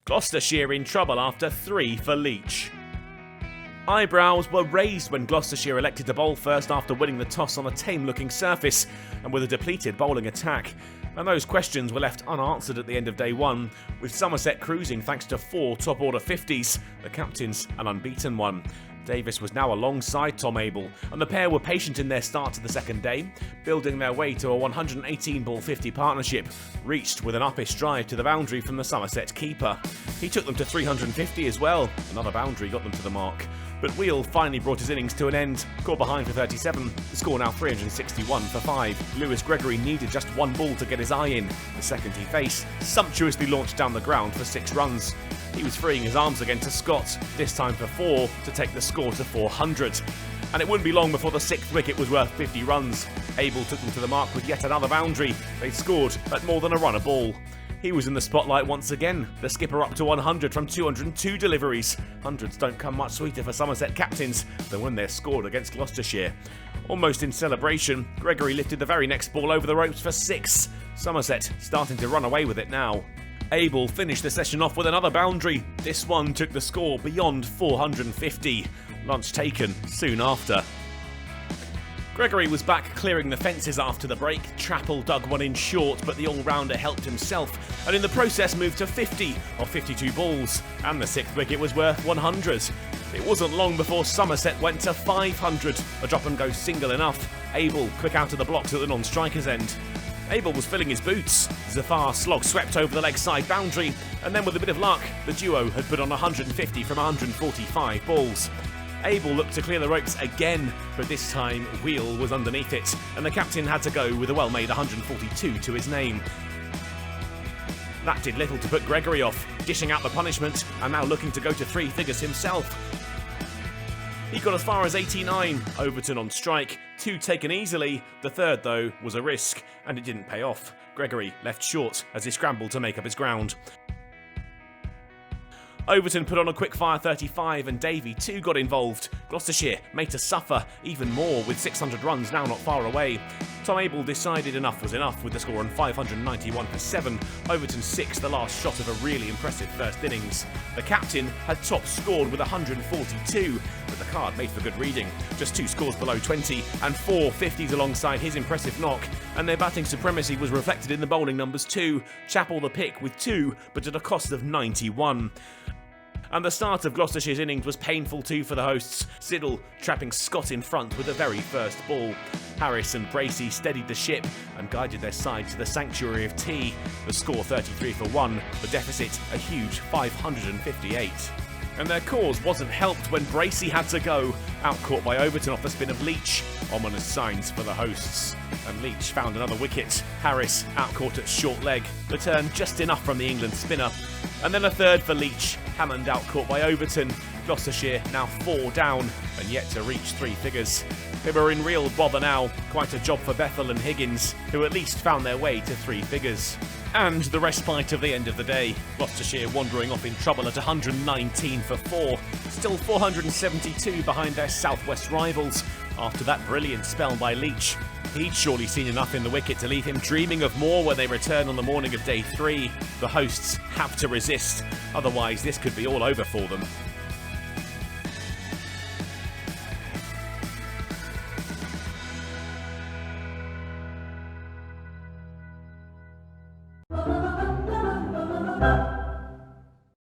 Gloucestershire in trouble after 3 for Leach. Eyebrows were raised when Gloucestershire elected to bowl first after winning the toss on a tame-looking surface and with a depleted bowling attack. And those questions were left unanswered at the end of day 1, with Somerset cruising thanks to 4 top-order 50s, the captain's an unbeaten one. Davis was now alongside Tom Abell, and the pair were patient in their start to the second day, building their way to a 118-ball 50 partnership, reached with an uppish drive to the boundary from the Somerset keeper. He took them to 350 as well, another boundary got them to the mark. But Wheel finally brought his innings to an end, caught behind for 37, the score now 361 for 5. Lewis Gregory needed just 1 ball to get his eye in. The second he faced, sumptuously launched down the ground for 6 runs. He was freeing his arms again to Scott, this time for 4, to take the score to 400. And it wouldn't be long before the 6th wicket was worth 50 runs. Abell took them to the mark with yet another boundary. They scored at more than a run a ball. He was in the spotlight once again, the skipper up to 100 from 202 deliveries. Hundreds don't come much sweeter for Somerset captains than when they're scored against Gloucestershire. Almost in celebration, Gregory lifted the very next ball over the ropes for 6. Somerset starting to run away with it now. Abell finished the session off with another boundary. This one took the score beyond 450. Lunch taken soon after. Gregory was back clearing the fences after the break. Chappell dug one in short, but the all-rounder helped himself, and in the process moved to 50 off 52 balls, and the 6th wicket was worth 100. It wasn't long before Somerset went to 500, a drop-and-go single enough. Abell quick out of the blocks at the non-striker's end. Abell was filling his boots. Zafar slog swept over the leg side boundary, and then with a bit of luck, the duo had put on 150 from 145 balls. Abell looked to clear the ropes again, but this time Wheel was underneath it, and the captain had to go with a well-made 142 to his name. That did little to put Gregory off, dishing out the punishment, and now looking to go to 3 figures himself. He got as far as 89, Overton on strike, 2 taken easily, the 3rd though was a risk, and it didn't pay off. Gregory left short as he scrambled to make up his ground. Overton put on a quick-fire 35 and Davey too got involved. Gloucestershire made to suffer even more with 600 runs now not far away. Tom Abell decided enough was enough with the score on 591 for 7. Overton 6, the last shot of a really impressive first innings. The captain had top scored with 142, but the card made for good reading. Just 2 scores below 20 and 4 50s alongside his impressive knock, and their batting supremacy was reflected in the bowling numbers too. Chappell the pick with 2, but at a cost of 91. And the start of Gloucestershire's innings was painful too for the hosts, Siddle trapping Scott in front with the very first ball. Harris and Bracey steadied the ship and guided their side to the sanctuary of tea. The score 33 for 1, the deficit a huge 558. And their cause wasn't helped when Bracey had to go, out-caught by Overton off the spin of Leach. Ominous signs for the hosts. And Leach found another wicket. Harris out-caught at short leg, the turn just enough from the England spinner. And then a 3rd for Leach. Hammond out-caught by Overton. Gloucestershire now 4 down and yet to reach 3 figures. They were in real bother now, quite a job for Bethel and Higgins, who at least found their way to 3 figures. And the respite of the end of the day, Gloucestershire wandering off in trouble at 119 for 4, still 472 behind their southwest rivals after that brilliant spell by Leach. He'd surely seen enough in the wicket to leave him dreaming of more when they return on the morning of day 3. The hosts have to resist, otherwise this could be all over for them.